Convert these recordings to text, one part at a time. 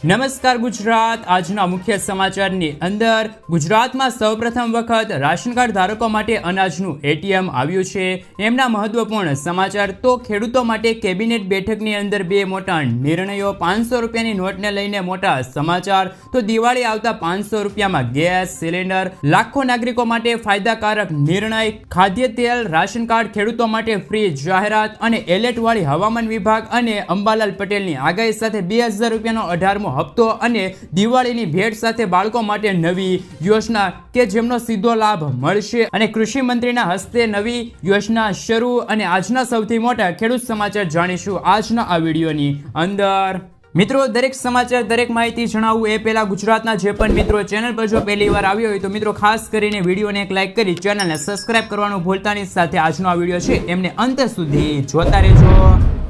નમસ્કાર ગુજરાત। આજના મુખ્ય સમાચારની અંદર ગુજરાતમાં સૌપ્રથમ વખત રાશન કાર્ડ ધારકો માટે અનાજનું એટીએમ આવ્યું છે। એમના મહત્વપૂર્ણ સમાચાર તો ખેડૂતો માટે કેબિનેટ બેઠકની અંદર બે મોટા નિર્ણયો, 500 રૂપિયાની નોટને લઈને મોટા સમાચાર, તો દિવાળી આવતા 500 રૂપિયામાં ગેસ સિલિન્ડર, લાખો નાગરિકો માટે ફાયદાકારક નિર્ણય, ખાદ્ય તેલ રાશન કાર્ડ ખેડૂતો માટે ફ્રી જાહેરાત અને એલર્ટવાળી હવામાન વિભાગ અને અંબાલાલ પટેલની આગાહી સાથે 2000 રૂપિયાનો 18મો હપ્તો અને દિવાળીની ભેટ સાથે બાળકો માટે નવી યોજના કે જેમનો સીધો લાભ મળશે અને કૃષિ મંત્રીના હસ્તે નવી યોજના શરૂ। અને આજના સૌથી મોટા ખેડૂત સમાચાર જાણીશું આજના આ વિડીયોની અંદર। મિત્રો, દરેક સમાચાર દરેક માહિતી જણાવું એ પહેલા ગુજરાતના જે પણ મિત્રો ચેનલ પર જો પહેલી વાર આવ્યો હોય તો મિત્રો ખાસ કરીને વિડીયોને એક લાઈક કરી ચેનલને સબસ્ક્રાઇબ કરવાનું ભૂલતા નહીં। સાથે આજનો આ વિડીયો છે એમને અંત સુધી જોતા રહેજો।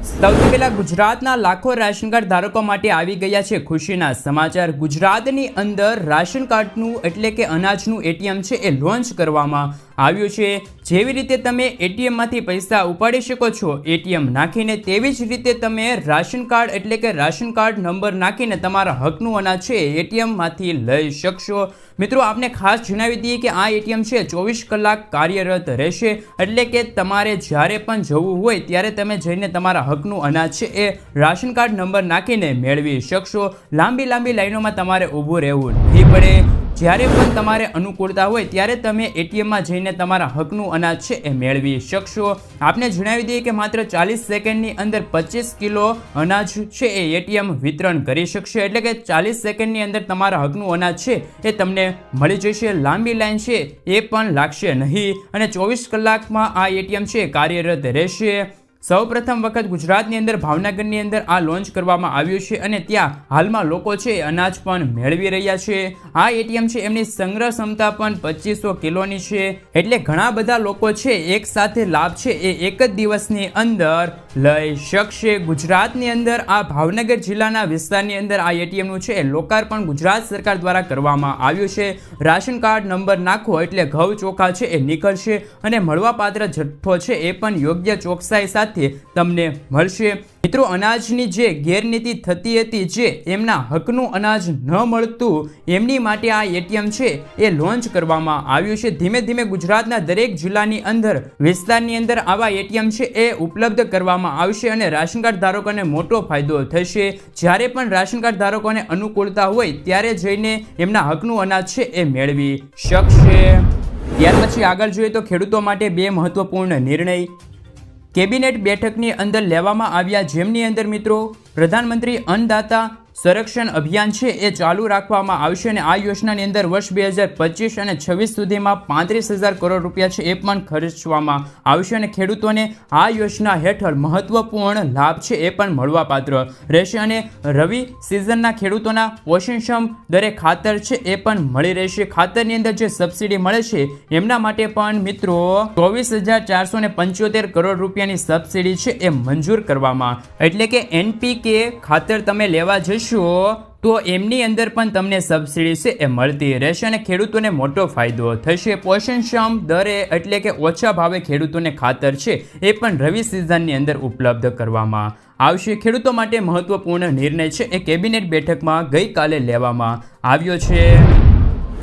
સૌથી પહેલા ગુજરાતના લાખો રાશન કાર્ડ ધારકો માટે આવી ગયા છે ખુશીના સમાચાર। ગુજરાતની અંદર રાશન કાર્ડનું એટલે કે અનાજનું એટીએમ છે એ લોન્ચ કરવામાં આવ્યું છે। જેવી રીતે તમે એટીએમ માંથી પૈસા ઉપાડી શકો છો એટીએમ નાખીને, તેવી જ રીતે તમે રાશન કાર્ડ એટલે કે રાશન કાર્ડ નંબર નાખીને તમારા હકનું અનાજ છે એટીએમ માંથી લઈ શકશો। મિત્રો, આપને ખાસ જણાવી દઈએ કે આ એટીએમ છે 24 કલાક કાર્યરત રહેશે, એટલે કે તમારે જ્યારે પણ જવું હોય ત્યારે તમે જઈને તમારા હકનું અનાજ છે એ રાશન કાર્ડ નંબર નાખીને મેળવી શકશો। લાંબી લાઈનોમાં તમારે ઊભું રહેવું નહીં પડે। જ્યારે પણ તમારે અનુકૂળતા હોય ત્યારે તમે એટીએમમાં જઈને તમારા હકનું અનાજ છે એ મેળવી શકશો। આપને જણાવી દઈએ કે માત્ર 40 સેકન્ડની અંદર 25 કિલો અનાજ છે એ એટીએમ વિતરણ કરી શકશે, એટલે કે 40 સેકન્ડની અંદર તમારા હકનું અનાજ છે એ તમને મળી જશે। લાંબી લાઈન છે એ પણ લાગશે નહીં અને 24 કલાકમાં આ એટીએમ છે કાર્યરત રહેશે। સૌ પ્રથમ વખત ગુજરાતની અંદર ભાવનગરની અંદર આ લોન્ચ કરવામાં આવ્યું છે અને ત્યાં હાલમાં લોકો છે અનાજ પણ મેળવી રહ્યા છે। આ એટીએમ છે એમની સંગ્રહ ક્ષમતા પણ 2500 કિલોની છે, એટલે ઘણા બધા લોકો છે એક સાથે લાભ છે એ એક જ દિવસની અંદર લઈ શકશે। ગુજરાતની અંદર આ ભાવનગર જિલ્લાના વિસ્તારની અંદર આ એટીએમનું છે લોકાર્પણ ગુજરાત સરકાર દ્વારા કરવામાં આવ્યું છે। રાશન કાર્ડ નંબર નાખો એટલે ઘઉં ચોખા છે એ નીકળશે અને મળવાપાત્ર જથ્થો છે એ પણ યોગ્ય ચોકસાઈ સાથે તમને મળશે। મિત્રો, અનાજની જે ગેરનીતિ થતી હતી, જે એમના હકનું અનાજ ન મળતું, એમની માટે આ એટીએમ છે એ લોન્ચ કરવામાં આવ્યું છે। ધીમે ધીમે ગુજરાતના દરેક જિલ્લાની અંદર વિસ્તારની અંદર આવા એટીએમ છે એ ઉપલબ્ધ કરવામાં આવશે અને રાશન કાર્ડ ધારકોને મોટો ફાયદો થશે। જ્યારે પણ રાશન કાર્ડ ધારકોને અનુકૂળતા હોય ત્યારે જઈને એમના હકનું અનાજ છે એ મેળવી શકશે। ત્યાર પછી આગળ જોઈએ તો ખેડૂતો માટે બે મહત્વપૂર્ણ નિર્ણય કેબિનેટ બેઠકની અંદર લેવામાં આવ્યા, જેમની અંદર મિત્રો પ્રધાનમંત્રી અન્નદાતા સંરક્ષણ અભિયાન છે એ ચાલુ રાખવામાં આવશે અને આ યોજનાની અંદર વર્ષ 2025 અને 26 સુધીમાં 35,000 કરોડ રૂપિયા છે એ પણ ખર્ચવામાં આવશે અને ખેડૂતોને આ યોજના હેઠળ મહત્વપૂર્ણ લાભ છે એ પણ મળવાપાત્ર રહેશે અને રવિ સિઝનના ખેડૂતોના પોષણક્ષમ દરે ખાતર છે એ પણ મળી રહેશે। ખાતરની અંદર જે સબસિડી મળે છે એમના માટે પણ મિત્રો 24,475 કરોડ રૂપિયાની સબસિડી છે એ મંજૂર કરવામાં, એટલે કે NPK ખાતર તમે લેવા જશો તો એમની અંદર પણ તમને સબસિડી છે એ મળતી રહેશે અને ખેડૂતોને મોટો ફાયદો થશે। પોષણક્ષમ દરે એટલે કે ઓછા ભાવે ખેડૂતોને ખાતર છે એ પણ રવિ સિઝનની અંદર ઉપલબ્ધ કરવામાં આવશે। ખેડૂતો માટે મહત્વપૂર્ણ નિર્ણય છે એ કેબિનેટ બેઠકમાં ગઈકાલે લેવામાં આવ્યો છે।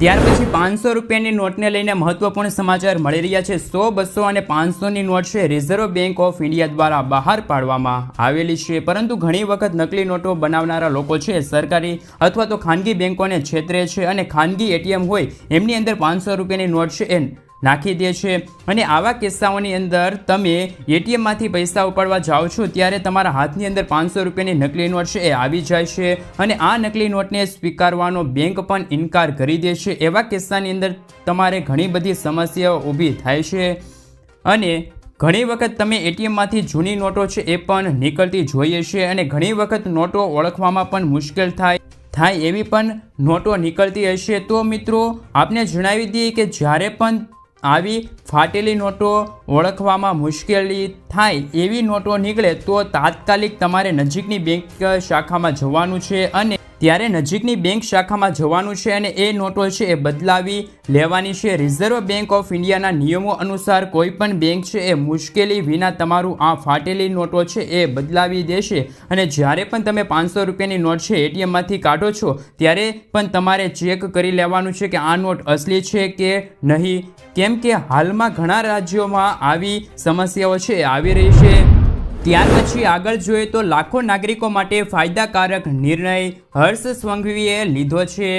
ત્યાર પછી 500 રૂપિયાની નોટને લઈને મહત્વપૂર્ણ સમાચાર મળી રહ્યા છે। 100, 200 અને 500ની નોટ છે રિઝર્વ બેંક ઓફ ઇન્ડિયા દ્વારા બહાર પાડવામાં આવેલી છે, પરંતુ ઘણી વખત નકલી નોટો બનાવનારા લોકો છે સરકારી અથવા તો ખાનગી બેંકોને છેતરે છે અને ખાનગી એટીએમ હોય એમની અંદર 500 રૂપિયાની નોટ છે એ નાખી દે છે અને આવા કિસ્સાઓની અંદર તમે એટીએમમાંથી પૈસા ઉપાડવા જાઓ છો ત્યારે તમારા હાથની અંદર 500 રૂપિયાની નકલી નોટ છે એ આવી જાય છે અને આ નકલી નોટને સ્વીકારવાનો બેંક પણ ઇનકાર કરી દે છે। એવા કિસ્સાની અંદર તમારે ઘણી બધી સમસ્યાઓ ઊભી થાય છે અને ઘણી વખત તમે એટીએમમાંથી જૂની નોટો છે એ પણ નીકળતી જોઈએ છે અને ઘણી વખત નોટો ઓળખવામાં પણ મુશ્કેલ થાય એવી પણ નોટો નીકળતી હશે। તો મિત્રો, આપને જણાવી દઈએ કે જ્યારે પણ આવી ફાટેલી નોટો ઓળખવામાં મુશ્કેલી થાય એવી નોટો નીકળે તો તાત્કાલિક તમારે નજીકની બેંક શાખામાં જવાનું છે અને ત્યારે નજીકની બેંક શાખામાં જવાનું છે અને એ નોટો છે એ બદલાવી લેવાની છે. રિઝર્વ બેંક ઓફ ઇન્ડિયાના નિયમો અનુસાર કોઈ પણ બેંક છે એ મુશ્કેલી વિના તમારું આ ફાટેલી નોટો છે એ બદલાવી દેશે. અને જ્યારે પણ તમે 500 રૂપિયાની નોટ છે એટીએમમાંથી કાઢો છો ત્યારે પણ તમારે ચેક કરી લેવાનું છે કે આ નોટ અસલી છે કે નહીં, કેમ કે હાલમાં ઘણા રાજ્યોમાં આવી સમસ્યાઓ છે આવી રહી છે. ત્યાર પછી આગળ જોઈએ તો લાખો નાગરિકો માટે ફાયદાકારક નિર્ણય હર્ષ સંઘવીએ લીધો છે.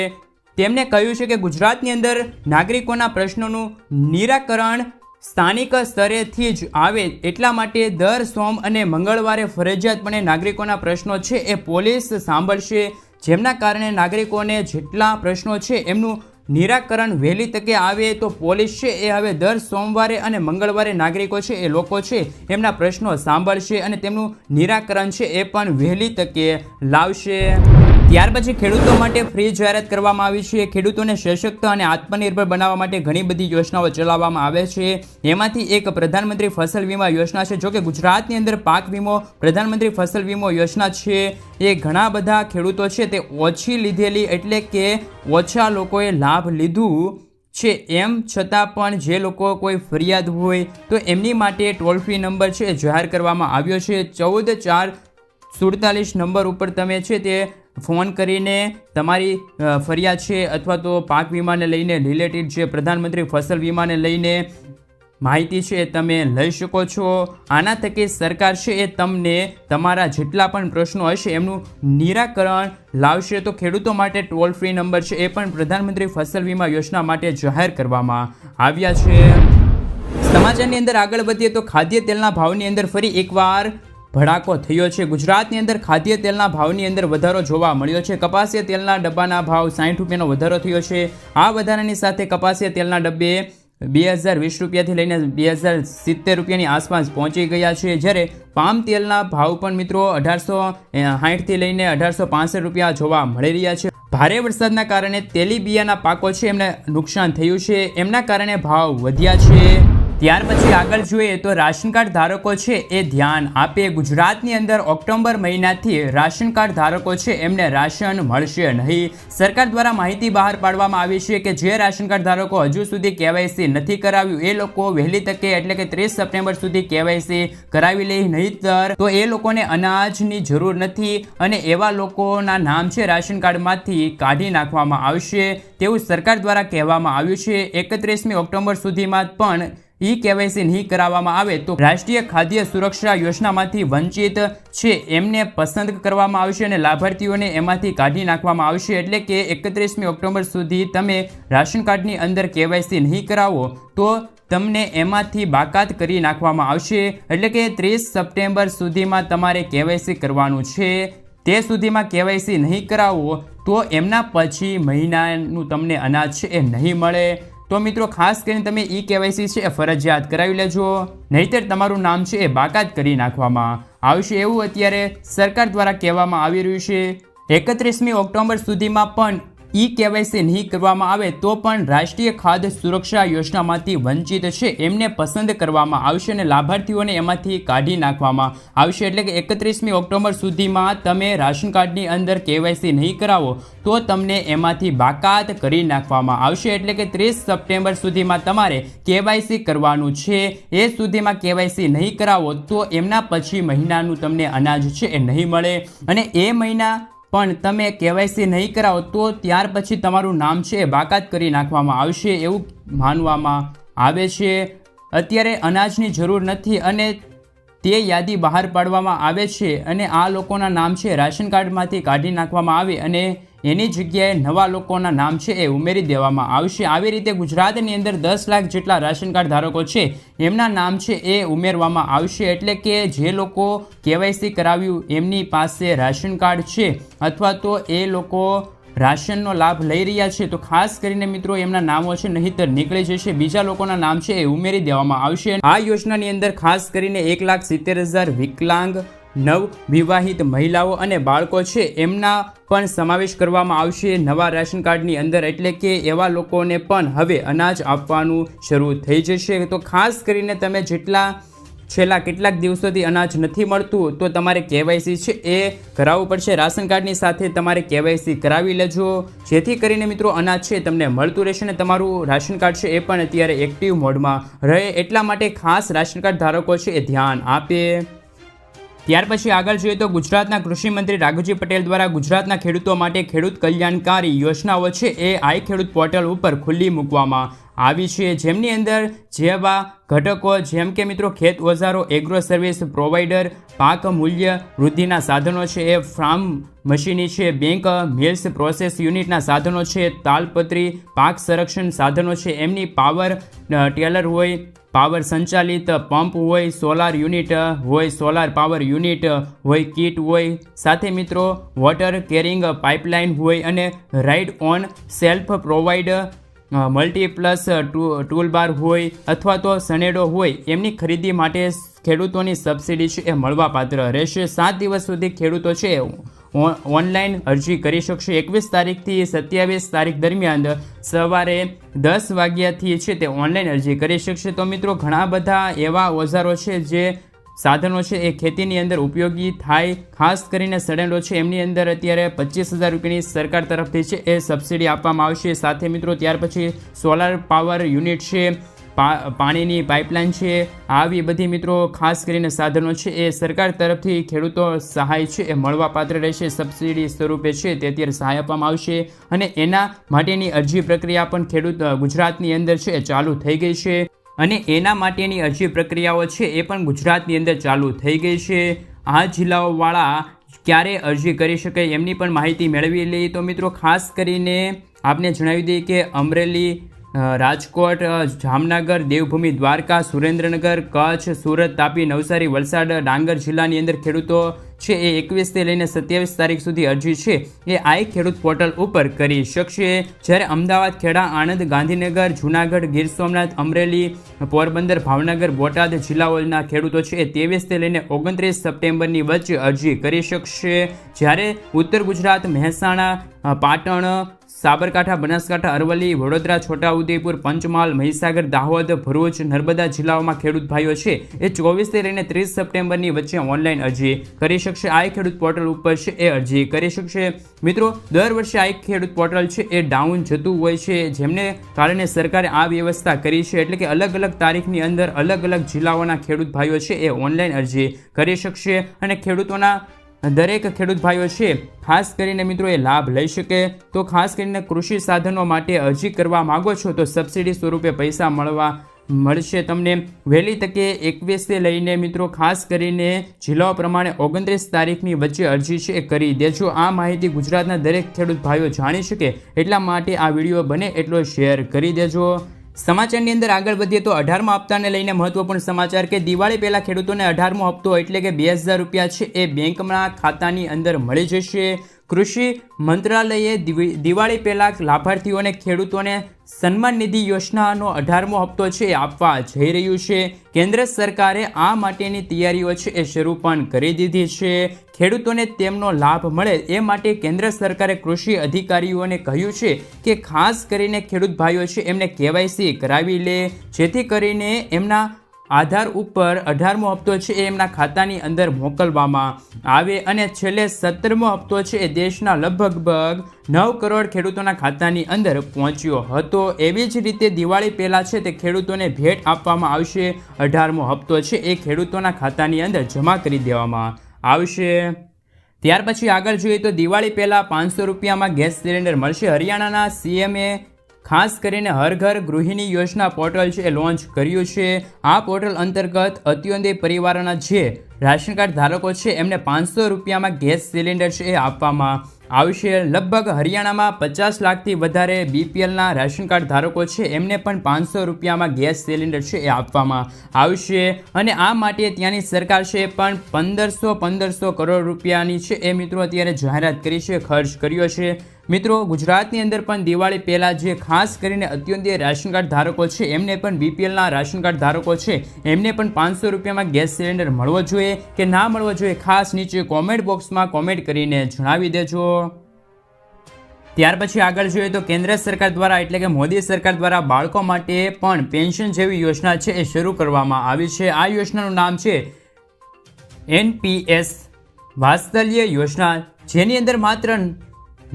તેમણે કહ્યું છે કે ગુજરાતની અંદર નાગરિકોના પ્રશ્નોનું નિરાકરણ સ્થાનિક સ્તરેથી જ આવે એટલા માટે દર સોમ અને મંગળવારે ફરજિયાતપણે નાગરિકોના પ્રશ્નો છે એ પોલીસ સાંભળશે, જેમના કારણે નાગરિકોને જેટલા પ્રશ્નો છે એમનું નિરાકરણ વહેલી તકે આવે. તો પોલીસ છે એ હવે દર સોમવારે અને મંગળવારે નાગરિકો છે એ લોકો છે એમના પ્રશ્નો સાંભળશે અને તેમનું નિરાકરણ છે એ પણ વહેલી તકે લાવશે. ત્યાર પછી ખેડૂતો માટે ફ્રી જાહેરાત કરવામાં આવી છે. ખેડૂતોને સશક્ત અને આત્મનિર્ભર બનાવવા માટે ઘણી બધી યોજનાઓ ચલાવવામાં આવે છે. એમાંથી એક પ્રધાનમંત્રી ફસલ વીમા યોજના છે. જો કે ગુજરાતની અંદર પાક વીમો પ્રધાનમંત્રી ફસલ વીમો યોજના છે એ ઘણા બધા ખેડૂતો છે તે ઓછી લીધેલી એટલે કે ઓછા લોકોએ લાભ લીધું છે. એમ છતાં પણ જે લોકો કોઈ ફરિયાદ હોય તો એમની માટે ટોલ ફ્રી નંબર છે જાહેર કરવામાં આવ્યો છે. 14 447 નંબર ઉપર તમે છે તે ફોન કરીને તમારી ફરિયાદ છે અથવા તો પાક વીમાને લઈને રિલેટેડ છે પ્રધાનમંત્રી ફસલ વીમાને લઈને માહિતી છે તમે લઈ શકો છો. આના થકી સરકાર છે એ તમને તમારા જેટલા પણ પ્રશ્નો હશે એમનું નિરાકરણ લાવશે. તો ખેડૂતો માટે ટોલ ફ્રી નંબર છે એ પણ પ્રધાનમંત્રી ફસલ વીમા યોજના માટે જાહેર કરવામાં આવ્યા છે. સમાચારની અંદર આગળ વધીએ તો ખાદ્ય તેલના ભાવની અંદર ફરી એકવાર ભડાકો થયો છે. ગુજરાતની અંદર ખાદ્ય તેલના ભાવની અંદર વધારો જોવા મળ્યો છે. કપાસિયા તેલના ડબ્બાના ભાવ 60 રૂપિયાનો વધારો થયો છે. આ વધારાની સાથે કપાસિયા તેલના ડબ્બે 2020 રૂપિયાથી લઈને 2070 રૂપિયાની આસપાસ પહોંચી ગયા છે. જ્યારે પામ તેલના ભાવ પણ મિત્રો 1860થી લઈને 1865 રૂપિયા જોવા મળી રહ્યા છે. ભારે વરસાદના કારણે તેલીબિયાના પાકો છે એમને નુકસાન થયું છે, એમના કારણે ભાવ વધ્યા છે. ત્યાર પછી આગળ જોઈએ તો રાશન કાર્ડ ધારકો છે એ ધ્યાન આપે. ગુજરાતની અંદર ઓક્ટોબર મહિનાથી રાશન કાર્ડ ધારકો છે એમને રાશન મળશે નહીં. સરકાર દ્વારા માહિતી બહાર પાડવામાં આવી છે કે જે રાશન કાર્ડ ધારકો હજુ સુધી કેવાયસી નથી કરાવ્યું એ લોકો વહેલી તકે એટલે કે 30 સપ્ટેમ્બર સુધી કેવાયસી કરાવી લે, નહીંતર તો એ લોકોને અનાજની જરૂર નથી અને એવા લોકોના નામ છે રાશન કાર્ડમાંથી કાઢી નાખવામાં આવશે તેવું સરકાર દ્વારા કહેવામાં આવ્યું છે. 31મી ઓક્ટોબર સુધીમાં પણ કેવાયસી નહીં કરાવવામાં આવે તો રાષ્ટ્રીય ખાદ્ય સુરક્ષા યોજનામાંથી વંચિત છે એમને પસંદ કરવામાં આવશે અને લાભાર્થીઓને એમાંથી કાઢી નાખવામાં આવશે. એટલે કે 31મી ઓક્ટોબર સુધી તમે રાશન કાર્ડની અંદર કેવાયસી નહીં કરાવો તો તમને એમાંથી બાકાત કરી નાખવામાં આવશે. એટલે કે 30 સપ્ટેમ્બર સુધીમાં તમારે કેવાયસી કરવાનું છે. તે સુધીમાં કેવાયસી નહીં કરાવો તો એમના પછી મહિનાનું તમને અનાજ છે એ નહીં મળે. તો મિત્રો ખાસ કરીને તમે કેવાયસી છે એ ફરજિયાત કરાવી લેજો, નહીંતર તમારું નામ છે એ બાકાત કરી નાખવામાં આવશે એવું અત્યારે સરકાર દ્વારા કહેવામાં આવી રહ્યું છે. 31મી ઓક્ટોબર સુધીમાં પણ કેવાયસી નહીં કરવામાં આવે તો પણ રાષ્ટ્રીય ખાદ્ય સુરક્ષા યોજનામાંથી વંચિત છે એમને પસંદ કરવામાં આવશે અને લાભાર્થીઓને એમાંથી કાઢી નાખવામાં આવશે. એટલે કે 31મી ઓક્ટોબર સુધીમાં તમે રાશન કાર્ડની અંદર કેવાયસી નહીં કરાવો તો તમને એમાંથી બાકાત કરી નાખવામાં આવશે. એટલે કે 30 સપ્ટેમ્બર સુધીમાં તમારે કેવાયસી કરવાનું છે. એ સુધીમાં કેવાયસી નહીં કરાવો તો એમના પછી મહિનાનું તમને અનાજ છે એ નહીં મળે અને એ મહિના પણ તમે કેવાયસી નહીં કરાવો તો ત્યાર પછી તમારું નામ છે એ બાકાત કરી નાખવામાં આવશે એવું માનવામાં આવે છે. અત્યારે અનાજની જરૂર નથી અને તે યાદી બહાર પાડવામાં આવે છે અને આ લોકોના નામ છે રાશન કાર્ડમાંથી કાઢી નાખવામાં આવે અને એની જગ્યાએ નવા લોકોના નામ છે એ ઉમેરી દેવામાં આવશે. આવી રીતે ગુજરાતની અંદર 10 લાખ જેટલા રાશન કાર્ડ ધારકો છે એમના નામ છે એ ઉમેરવામાં આવશે. એટલે કે જે લોકો કેવાયસી કરાવ્યું એમની પાસે રાશન કાર્ડ છે અથવા તો એ લોકો રાશનનો લાભ લઈ રહ્યા છે તો ખાસ કરીને મિત્રો એમના નામો છે નહીંતર નીકળી જશે, બીજા લોકોના નામ છે એ ઉમેરી દેવામાં આવશે. આ યોજનાની અંદર ખાસ કરીને 1,70,000 વિકલાંગ, નવ વિવાહિત મહિલાઓ અને બાળકો છે એમના પણ સમાવેશ કરવામાં આવશે નવા રાશન કાર્ડની અંદર. એટલે કે એવા લોકોને પણ હવે અનાજ આપવાનું શરૂ થઈ જશે. તો ખાસ કરીને તમે જેટલા છેલ્લા કેટલાક દિવસોથી અનાજ નથી મળતું તો તમારે KYC છે એ કરાવવું પડશે. રાશન કાર્ડની સાથે તમારે KYC કરાવી લેજો, જેથી કરીને મિત્રો અનાજ છે તમને મળતું રહેશે અને તમારું રાશન કાર્ડ છે એ પણ અત્યારે એક્ટિવ મોડમાં રહે. એટલા માટે ખાસ રાશન કાર્ડ ધારકો છે એ ધ્યાન આપે. ત્યાર પછી આગળ જોઈએ તો ગુજરાતના કૃષિ મંત્રી રાઘવજી પટેલ દ્વારા ગુજરાતના ખેડૂતો માટે ખેડૂત કલ્યાણકારી યોજનાઓ છે એ આઈ ખેડૂત પોર્ટલ ઉપર ખુલ્લી મૂકવામાં આવી છે, જેમની અંદર જેવા ઘટકો જેમ કે મિત્રો ખેત ઓજારો, એગ્રો સર્વિસ પ્રોવાઈડર, પાક મૂલ્ય વૃદ્ધિના સાધનો છે એ ફાર્મ મશીનરી છે, બેંક મિલ્સ પ્રોસેસ યુનિટના સાધનો છે, તાલપત્રી પાક સંરક્ષણ સાધનો છે, એમની પાવર ટેલર હોય, પાવર સંચાલિત પંપ હોય, સોલાર યુનિટ હોય, સોલાર પાવર યુનિટ હોય, કીટ હોય, સાથે મિત્રો વોટર કેરિંગ પાઇપલાઇન હોય અને રાઇડ ઓન સેલ્ફ પ્રોવાઈડ મલ્ટીપ્લસ ટૂલબાર હોય અથવા તો સનેડો હોય, એમની ખરીદી માટે ખેડૂતોની સબસિડી છે એ મળવાપાત્ર રહેશે. 7 દિવસ સુધી ખેડૂતો છે ઓનલાઈન અરજી કરી શકશે. 21 તારીખથી 27 તારીખ દરમિયાન સવારે 10 વાગ્યાથી છે તે ઓનલાઈન અરજી કરી શકશે. તો મિત્રો ઘણા બધા એવા ઓજારો છે જે સાધનો છે એ ખેતીની અંદર ઉપયોગી થાય, ખાસ કરીને સડેન્ડો છે એમની અંદર અત્યારે 25,000 રૂપિયાની સરકાર તરફથી છે એ સબસિડી આપવામાં આવશે. સાથે મિત્રો ત્યાર પછી સોલાર પાવર યુનિટ છે, પાણીની પાઇપલાઇન છે, આવી બધી મિત્રો ખાસ કરીને સાધનો છે એ સરકાર તરફથી ખેડૂતો સહાય છે એ મળવાપાત્ર રહેશે. સબસિડી સ્વરૂપે છે તે અત્યારે સહાય આપવામાં આવશે અને એના માટેની અરજી પ્રક્રિયા પણ ખેડૂત ગુજરાતની અંદર છે એ ચાલુ થઈ ગઈ છે અને એના માટેની અરજી પ્રક્રિયાઓ છે એ પણ ગુજરાતની અંદર ચાલુ થઈ ગઈ છે. આ જિલ્લાઓવાળા ક્યારે અરજી કરી શકે એમની પણ માહિતી મેળવી લઈએ. તો મિત્રો ખાસ કરીને આપને જણાવી દઈએ કે અમરેલી, રાજકોટ, જામનગર, દેવભૂમિ, દ્વારકા, સુરેન્દ્રનગર, કચ્છ, સુરત, તાપી, નવસારી, વલસાડ, ડાંગર જિલ્લાની અંદર ખેડૂતો છે એ 21થી લઈને 27 તારીખ સુધી અરજી છે એ આઈ ખેડૂત પોર્ટલ ઉપર કરી શકશે. જ્યારે અમદાવાદ, ખેડા, આણંદ, ગાંધીનગર, જૂનાગઢ, ગીર સોમનાથ, અમરેલી, પોરબંદર, ભાવનગર, બોટાદ જિલ્લાઓના ખેડૂતો છે એ 23થી લઈને 29 સપ્ટેમ્બરની વચ્ચે અરજી કરી શકશે. જ્યારે ઉત્તર ગુજરાત, મહેસાણા, પાટણ, સાબરકાંઠા, બનાસકાંઠા, અરવલ્લી, વડોદરા, છોટાઉદેપુર, પંચમહાલ, મહીસાગર, દાહોદ, ભરૂચ, નર્મદા જિલ્લાઓમાં ખેડૂત ભાઈઓ છે એ 24થી લઈને 30 સપ્ટેમ્બરની વચ્ચે ઓનલાઈન અરજી કરી શકશે. આઈ ખેડૂત પોર્ટલ ઉપર છે એ અરજી કરી શકશે. મિત્રો દર વર્ષે આઈ ખેડૂત પોર્ટલ છે એ ડાઉન જતું હોય છે, જેમને કારણે સરકારે આ વ્યવસ્થા કરી છે. એટલે કે અલગ અલગ તારીખની અંદર અલગ અલગ જિલ્લાઓના ખેડૂત ભાઈઓ છે એ ઓનલાઈન અરજી કરી શકશે અને ખેડૂતોના દરેક ખેડૂત ભાઈઓ છે ખાસ કરીને મિત્રો એ લાભ લઈ શકે. તો ખાસ કરીને કૃષિ સાધનો માટે અરજી કરવા માગો છો તો સબસિડી સ્વરૂપે પૈસા મળશે તમને વહેલી તકે. 21થી લઈને મિત્રો ખાસ કરીને જિલ્લાઓ પ્રમાણે 29 તારીખની વચ્ચે અરજી છે એ કરી દેજો. આ માહિતી ગુજરાતના દરેક ખેડૂત ભાઈઓ જાણી શકે એટલા માટે આ વિડીયો બને એટલો શેર કરી દેજો. સમાચારની અંદર આગળ વધીએ તો 18મા હપ્તાને લઈને મહત્વપૂર્ણ સમાચાર કે દિવાળી પહેલાં ખેડૂતોને 18મો હપ્તો એટલે કે 2,000 રૂપિયા છે એ બેંકના ખાતાની અંદર મળી જશે. કૃષિ મંત્રાલયે દિવાળી પહેલાં લાભાર્થીઓને ખેડૂતોને સન્માન નિધિ યોજનાનો 18મો હપ્તો છે એ આપવા જઈ રહ્યું છે. કેન્દ્ર સરકારે આ માટેની તૈયારીઓ છે એ શરૂ પણ કરી દીધી છે. ખેડૂતોને તેમનો લાભ મળે એ માટે કેન્દ્ર સરકારે કૃષિ અધિકારીઓને કહ્યું છે કે ખાસ કરીને ખેડૂત ભાઈઓ છે એમને KYC કરાવી લે, જેથી કરીને એમના આધાર ઉપર 18મો હપ્તો છે એ એમના ખાતાની અંદર મોકલવામાં આવે અને છેલ્લે 17મો હપ્તો છે એ દેશના લગભગ 9 કરોડ ખેડૂતોના ખાતાની અંદર પહોંચ્યો હતો. એવી જ રીતે દિવાળી પહેલાં છે તે ખેડૂતોને ભેટ આપવામાં આવશે. 18મો હપ્તો છે એ ખેડૂતોના ખાતાની અંદર જમા કરી દેવામાં આવશે. ત્યાર પછી આગળ જોઈએ તો દિવાળી પહેલાં 500 રૂપિયામાં ગેસ સિલિન્ડર મળશે. હરિયાણાના CMએ ખાસ કરીને હર ઘર ગૃહિણી યોજના પોર્ટલ છે એ લોન્ચ કર્યું છે. આ પોર્ટલ અંતર્ગત અત્યોદય પરિવારોના જે રાશન કાર્ડ ધારકો છે એમને 500 રૂપિયામાં ગેસ સિલિન્ડર છે એ આપવામાં આવશે. લગભગ હરિયાણામાં 50 લાખથી વધારે BPLના રાશન કાર્ડ ધારકો છે એમને પણ 500 રૂપિયામાં ગેસ સિલિન્ડર છે એ આપવામાં આવશે અને આ માટે ત્યાંની સરકાર છે પણ 1500 કરોડ રૂપિયાની છે એ મિત્રો અત્યારે જાહેરાત કરી છે, ખર્ચ કર્યો છે. મિત્રો ગુજરાતની અંદર પણ દિવાળી પહેલાં જે ખાસ કરીને અત્યોદય રાશન કાર્ડ ધારકો છે એમને પણ BPLના રાશન કાર્ડ ધારકો છે એમને પણ 500 રૂપિયામાં ગેસ સિલિન્ડર મળવો જોઈએ કે ના મળવો જોઈએ, ખાસ નીચે કોમેન્ટ બોક્સમાં કોમેન્ટ કરીને જણાવી દેજો. ત્યાર પછી આગળ જોઈએ તો કેન્દ્ર સરકાર દ્વારા એટલે કે મોદી સરકાર દ્વારા બાળકો માટે પણ પેન્શન જેવી યોજના છે એ શરૂ કરવામાં આવી છે. આ યોજનાનું નામ છે NPS વાત્સલ્ય યોજના, જેની અંદર માત્ર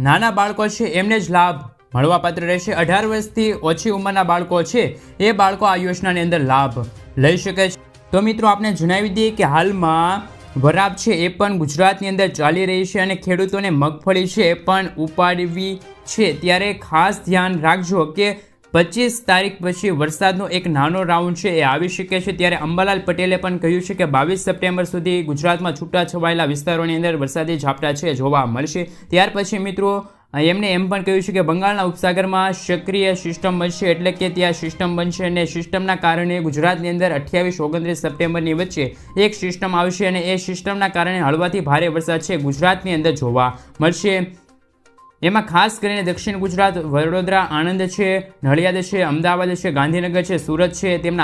નાના બાળકો છે એમને જ લાભ મળવાપાત્ર રહેશે. 18 વર્ષથી ઓછી ઉંમરના બાળકો છે એ બાળકો આ યોજનાની અંદર લાભ લઈ શકે છે. તો મિત્રો આપણે જણાવી દઈએ કે હાલમાં વરાપ છે એ પણ ગુજરાતની અંદર ચાલી રહી છે અને ખેડૂતોને મગફળી છે એ પણ ઉપાડવી છે. ત્યારે ખાસ ધ્યાન રાખજો કે 25 તારીખ પછી વરસાદનો એક નાનો રાઉન્ડ છે એ આવી શકે છે. ત્યારે અંબાલાલ પટેલે પણ કહ્યું છે કે 22 સપ્ટેમ્બર સુધી ગુજરાતમાં છૂટાછવાયેલા વિસ્તારોની અંદર વરસાદી ઝાપટા છે જોવા મળશે. ત્યાર પછી મિત્રો એમણે એમ પણ કહ્યું છે કે બંગાળના ઉપસાગરમાં સક્રિય સિસ્ટમ બનશે, એટલે કે ત્યાં સિસ્ટમ બનશે અને સિસ્ટમના કારણે ગુજરાતની અંદર 28-29 સપ્ટેમ્બરની વચ્ચે એક સિસ્ટમ આવશે અને એ સિસ્ટમના કારણે હળવાથી ભારે વરસાદ છે ગુજરાતની અંદર જોવા મળશે. એમાં ખાસ કરીને દક્ષિણ ગુજરાત, વડોદરા, આણંદ છે, નડિયાદ છે, અમદાવાદ છે, ગાંધીનગર છે, સુરત છે, તેમના